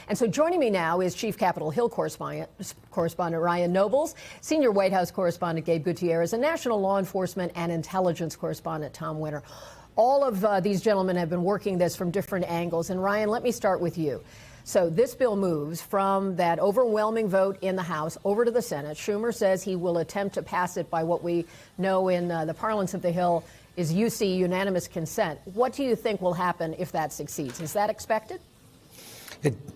And so joining me now is Chief Capitol Hill correspondent Ryan Nobles, Senior White House correspondent Gabe Gutierrez, and National Law Enforcement and Intelligence correspondent Tom Winter. All of these gentlemen have been working this from different angles. And Ryan, let me start with you. So this bill moves from that overwhelming vote in the House over to the Senate. Schumer says he will attempt to pass it by what we know in the parlance of the Hill is UC, unanimous consent. What do you think will happen if that succeeds? Is that expected?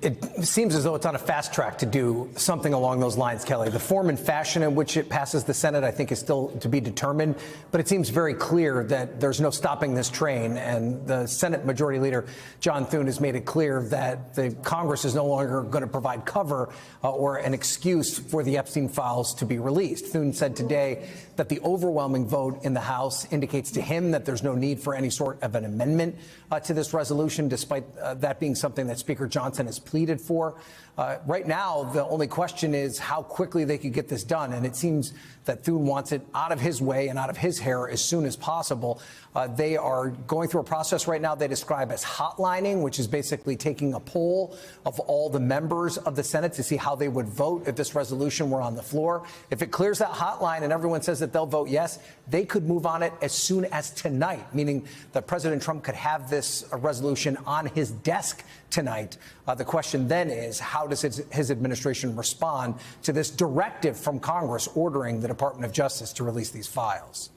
It seems as though it's on a fast track to do something along those lines, Kelly. The form and fashion in which it passes the Senate, I think, is still to be determined. But it seems very clear that there's no stopping this train. And the Senate Majority Leader, John Thune, has made it clear that the Congress is no longer going to provide cover or an excuse for the Epstein files to be released. Thune said today that the overwhelming vote in the House indicates to him that there's no need for any sort of an amendment to this resolution, despite that being something that Speaker Johnson has pleaded for. Right now, the only question is how quickly they could get this done. And it seems that Thune wants it out of his way and out of his hair as soon as possible. They are going through a process right now they describe as hotlining, which is basically taking a poll of all the members of the Senate to see how they would vote if this resolution were on the floor. If it clears that hotline and everyone says that they'll vote yes, they could move on it as soon as tonight, meaning that President Trump could have this resolution on his desk tonight. The question then is, how does his administration respond to this directive from Congress ordering the Department of Justice to release these files?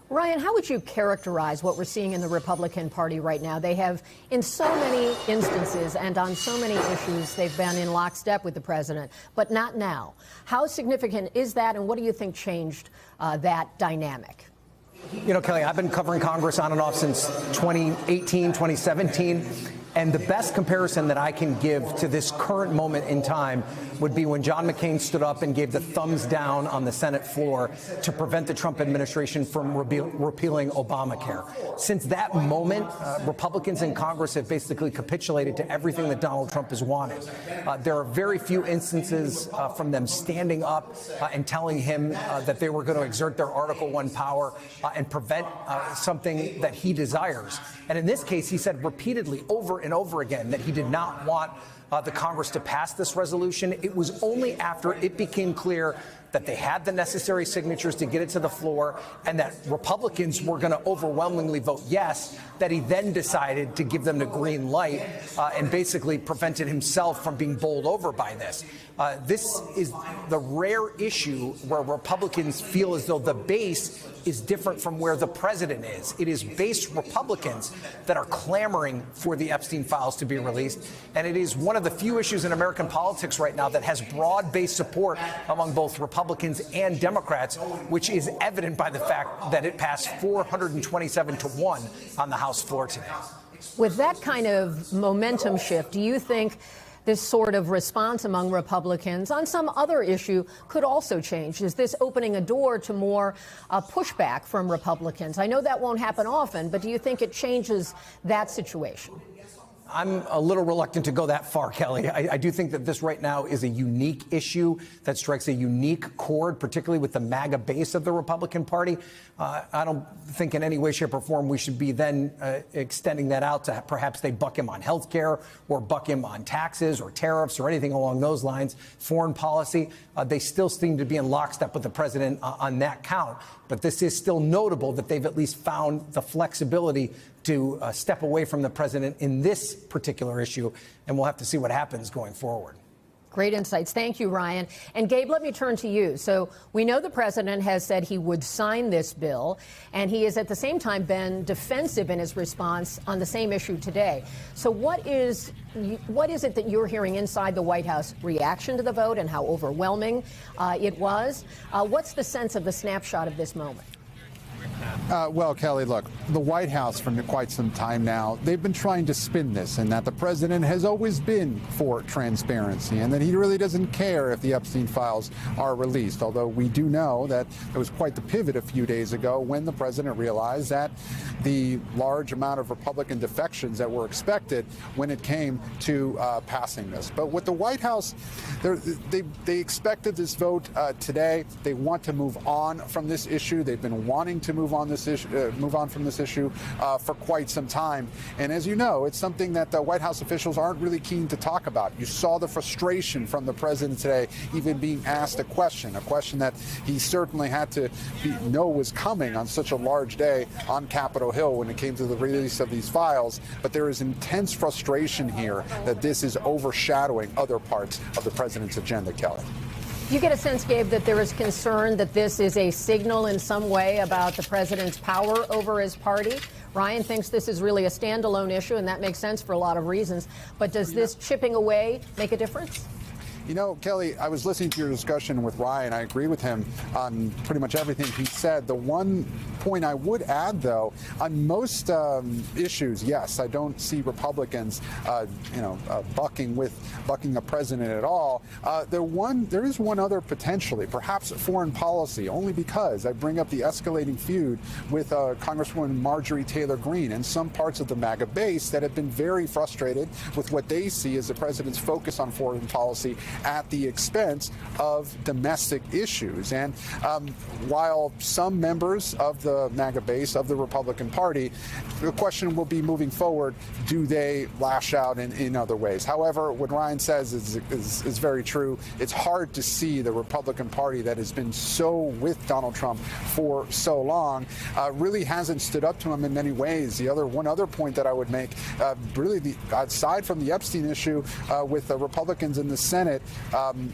Ryan, how would you characterize what we're seeing in the Republican Party right now? They have, in so many instances and on so many issues, they've been in lockstep with the president, but not now. How significant is that, and what do you think changed that dynamic? You know, Kelly, I've been covering Congress on and off since 2018, 2017. And the best comparison that I can give to this current moment in time would be when John McCain stood up and gave the thumbs down on the Senate floor to prevent the Trump administration from repealing Obamacare. Since that moment, Republicans in Congress have basically capitulated to everything that Donald Trump has wanted. There are very few instances from them standing up and telling him that they were going to exert their Article I power and prevent something that he desires. And in this case, he said repeatedly over and over again that he did not want the Congress to pass this resolution. It was only after it became clear that they had the necessary signatures to get it to the floor and that Republicans were going to overwhelmingly vote yes, that he then decided to give them the green light and basically prevented himself from being bowled over by this. This is the rare issue where Republicans feel as though the base is different from where the president is. It is base Republicans that are clamoring for the Epstein files to be released. And it is one of the few issues in American politics right now that has broad-based support among both Republicans and Democrats, which is evident by the fact that it passed 427-1 on the House floor today. With that kind of momentum shift, do you think this sort of response among Republicans on some other issue could also change? Is this opening a door to more pushback from Republicans? I know that won't happen often, but do you think it changes that situation? I'm a little reluctant to go that far, Kelly. I do think that this right now is a unique issue that strikes a unique chord, particularly with the MAGA base of the Republican Party. I don't think in any way, shape or form we should be then extending that out to perhaps they buck him on health care or buck him on taxes or tariffs or anything along those lines, foreign policy. They still seem to be in lockstep with the president on that count. But this is still notable that they've at least found the flexibility to step away from the president in this particular issue, and we'll have to see what happens going forward. Great insights. Thank you, Ryan. And Gabe, let me turn to you. So we know the president has said he would sign this bill, and he has at the same time been defensive in his response on the same issue today. So what is it that you're hearing inside the White House reaction to the vote and how overwhelming it was? What's the sense of the snapshot of this moment? Well, Kelly, look, the White House for quite some time now, they've been trying to spin this and that the president has always been for transparency and that he really doesn't care if the Epstein files are released, although we do know that there was quite the pivot a few days ago when the president realized that the large amount of Republican defections that were expected when it came to passing this. But with the White House, they expected this vote today. They want to move on from this issue. They've been wanting to move on on this issue, from this issue for quite some time. And as you know, it's something that the White House officials aren't really keen to talk about. You saw the frustration from the president today, even being asked a question that he certainly had to know was coming on such a large day on Capitol Hill when it came to the release of these files. But there is intense frustration here that this is overshadowing other parts of the president's agenda, Kelly. You get a sense, Gabe, that there is concern that this is a signal in some way about the president's power over his party. Ryan thinks this is really a standalone issue, and that makes sense for a lot of reasons. But does this chipping away make a difference? You know, Kelly, I was listening to your discussion with Ryan. I agree with him on pretty much everything he said. The one point I would add, though, on most issues, yes, I don't see Republicans, bucking the president at all. There is one other potentially, perhaps foreign policy, only because I bring up the escalating feud with Congresswoman Marjorie Taylor Greene and some parts of the MAGA base that have been very frustrated with what they see as the president's focus on foreign policy at the expense of domestic issues. And while some members of the MAGA base of the Republican Party, the question will be moving forward, do they lash out in other ways? However, what Ryan says is very true. It's hard to see the Republican Party that has been so with Donald Trump for so long really hasn't stood up to him in many ways. One other point that I would make, aside from the Epstein issue with the Republicans in the Senate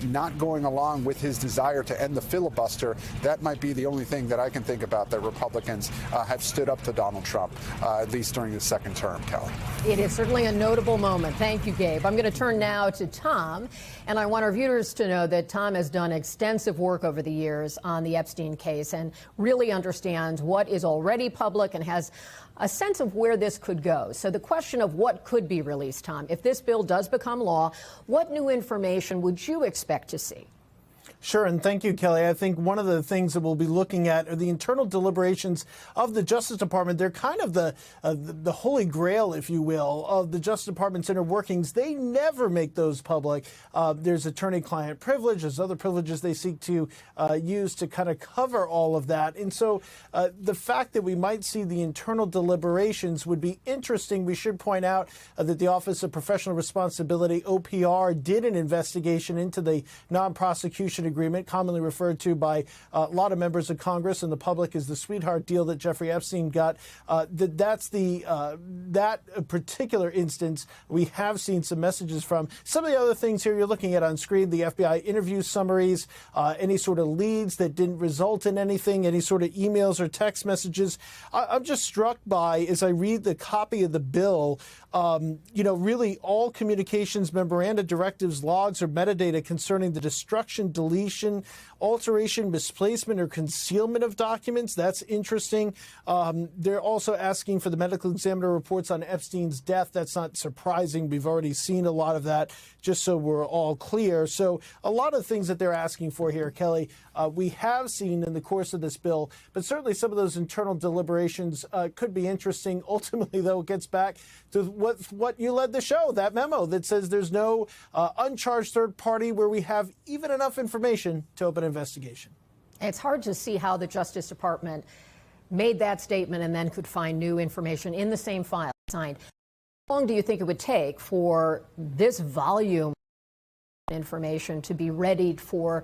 not going along with his desire to end the filibuster, that might be the only thing that I can think about that Republicans have stood up to Donald Trump, at least during his second term, Kelly. It is certainly a notable moment. Thank you, Gabe. I'm going to turn now to Tom, and I want our viewers to know that Tom has done extensive work over the years on the Epstein case and really understands what is already public and has a sense of where this could go. So the question of what could be released, Tom, if this bill does become law, what new information would you expect to see? Sure, and thank you, Kelly. I think one of the things that we'll be looking at are the internal deliberations of the Justice Department. They're kind of the holy grail, if you will, of the Justice Department's inner workings. They never make those public. There's attorney-client privilege. There's other privileges they seek to use to kind of cover all of that. And so the fact that we might see the internal deliberations would be interesting. We should point out that the Office of Professional Responsibility, OPR, did an investigation into the non-prosecution agreement, commonly referred to by a lot of members of Congress and the public as the sweetheart deal that Jeffrey Epstein got. That particular instance we have seen some messages from. Some of the other things here you're looking at on screen, the FBI interview summaries, any sort of leads that didn't result in anything, any sort of emails or text messages. I'm just struck by, as I read the copy of the bill, really all communications, memoranda, directives, logs, or metadata concerning the destruction, deletion, alteration, misplacement, or concealment of documents. That's interesting. They're also asking for the medical examiner reports on Epstein's death. That's not surprising. We've already seen a lot of that, just so we're all clear. So a lot of things that they're asking for here, Kelly, we have seen in the course of this bill, but certainly some of those internal deliberations could be interesting. Ultimately, though, it gets back to what you led the show, that memo that says there's no uncharged third party where we have even enough information to open an investigation. It's hard to see how the Justice Department made that statement and then could find new information in the same file signed. How long do you think it would take for this volume of information to be ready for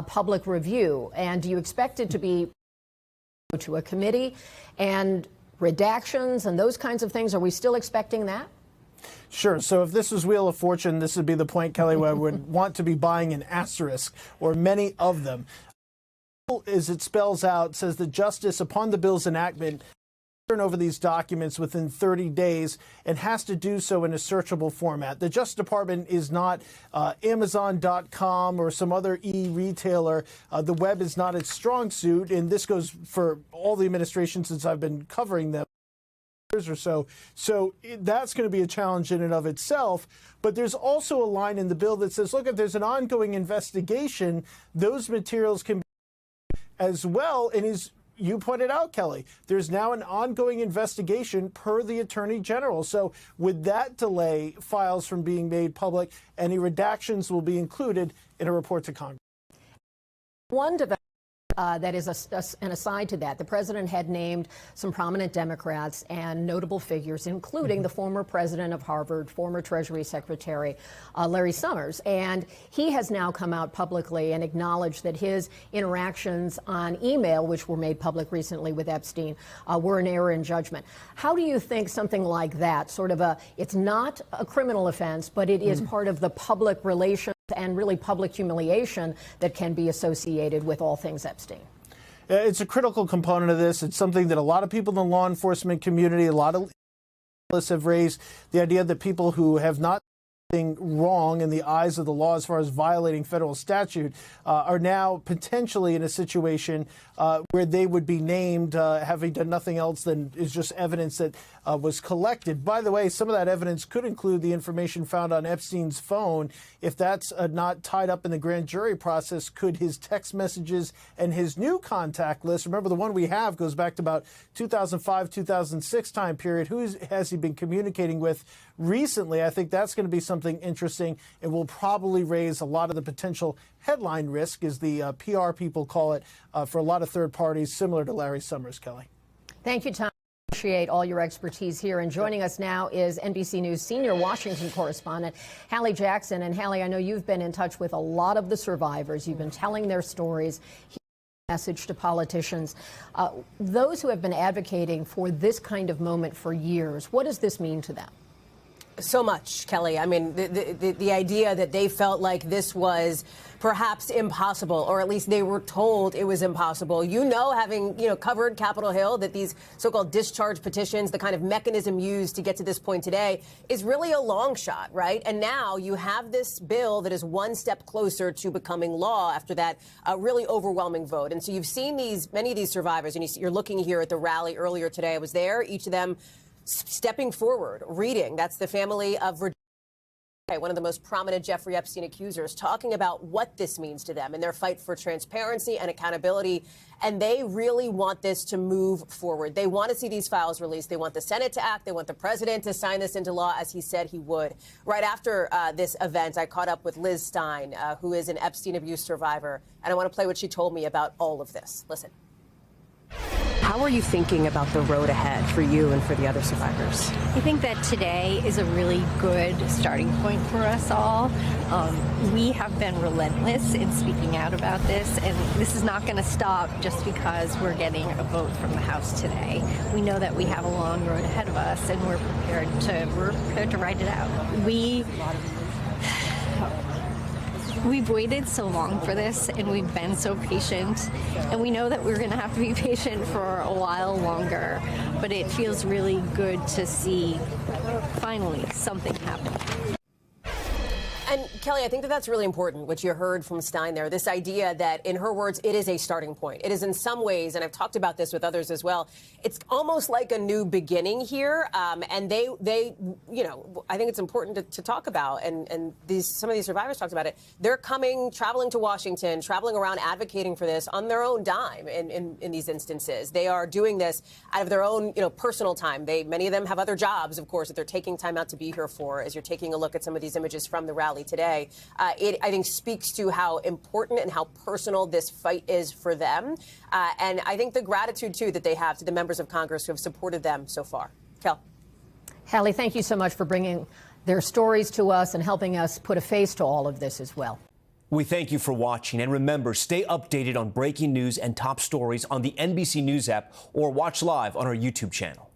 public review? And do you expect it to be to a committee and redactions and those kinds of things? Are we still expecting that? Sure. So if this was Wheel of Fortune, this would be the point, Kelly, where I would want to be buying an asterisk or many of them. As it spells out, says the justice, upon the bill's enactment, turn over these documents within 30 days and has to do so in a searchable format. The Justice Department is not Amazon.com or some other e-retailer. The web is not its strong suit, and this goes for all the administrations since I've been covering them or so. So that's going to be a challenge in and of itself. But there's also a line in the bill that says, look, if there's an ongoing investigation, those materials can be as well. And you pointed out, Kelly, there's now an ongoing investigation per the Attorney General. So would that delay files from being made public? Any redactions will be included in a report to Congress. One development that is an aside to that. The president had named some prominent Democrats and notable figures, including the former president of Harvard, former Treasury Secretary Larry Summers. And he has now come out publicly and acknowledged that his interactions on email, which were made public recently with Epstein, were an error in judgment. How do you think something like that, sort of it's not a criminal offense, but it is part of the public relations and really public humiliation that can be associated with all things Epstein? It's a critical component of this. It's something that a lot of people in the law enforcement community, a lot of analysts have raised, the idea that people who have not wrong in the eyes of the law as far as violating federal statute are now potentially in a situation where they would be named having done nothing else than is just evidence that was collected. By the way, some of that evidence could include the information found on Epstein's phone. If that's not tied up in the grand jury process, could his text messages and his new contact list, remember the one we have goes back to about 2005, 2006 time period, who has he been communicating with recently? I think that's going to be something interesting. It will probably raise a lot of the potential headline risk, as the PR people call it, for a lot of third parties, similar to Larry Summers. Kelly. Thank you, Tom. Appreciate all your expertise here. And joining us now is NBC News senior Washington correspondent Hallie Jackson. And Hallie, I know you've been in touch with a lot of the survivors. You've been telling their stories. Message to politicians, those who have been advocating for this kind of moment for years. What does this mean to them? So much, Kelly. I mean, the idea that they felt like this was perhaps impossible, or at least they were told it was impossible. Having, covered Capitol Hill, that these so-called discharge petitions, the kind of mechanism used to get to this point today, is really a long shot, right? And now you have this bill that is one step closer to becoming law after that really overwhelming vote. And so you've seen many of these survivors, and you're looking here at the rally earlier today. I was there, each of them stepping forward, reading. That's the family of Virginia, one of the most prominent Jeffrey Epstein accusers, talking about what this means to them in their fight for transparency and accountability. And they really want this to move forward. They want to see these files released. They want the Senate to act. They want the president to sign this into law, as he said he would. Right after this event, I caught up with Liz Stein, who is an Epstein abuse survivor. And I want to play what she told me about all of this. Listen. How are you thinking about the road ahead for you and for the other survivors? I think that today is a really good starting point for us all. We have been relentless in speaking out about this, and this is not going to stop just because we're getting a vote from the House today. We know that we have a long road ahead of us, and we're prepared to ride it out. We've waited so long for this, and we've been so patient, and we know that we're going to have to be patient for a while longer, but it feels really good to see finally something happen. And Kelly, I think that's really important, what you heard from Stein there, this idea that, in her words, it is a starting point. It is in some ways, and I've talked about this with others as well, it's almost like a new beginning here. And they I think it's important to talk about, and some of these survivors talked about it. They're traveling to Washington, traveling around advocating for this on their own dime in these instances. They are doing this out of their own, personal time. Many of them have other jobs, of course, that they're taking time out to be here for. As you're taking a look at some of these images from the rally today, it, I think, speaks to how important and how personal this fight is for them. And I think the gratitude, too, that they have to the members of Congress who have supported them so far. Kel. Hallie, thank you so much for bringing their stories to us and helping us put a face to all of this as well. We thank you for watching. And remember, stay updated on breaking news and top stories on the NBC News app or watch live on our YouTube channel.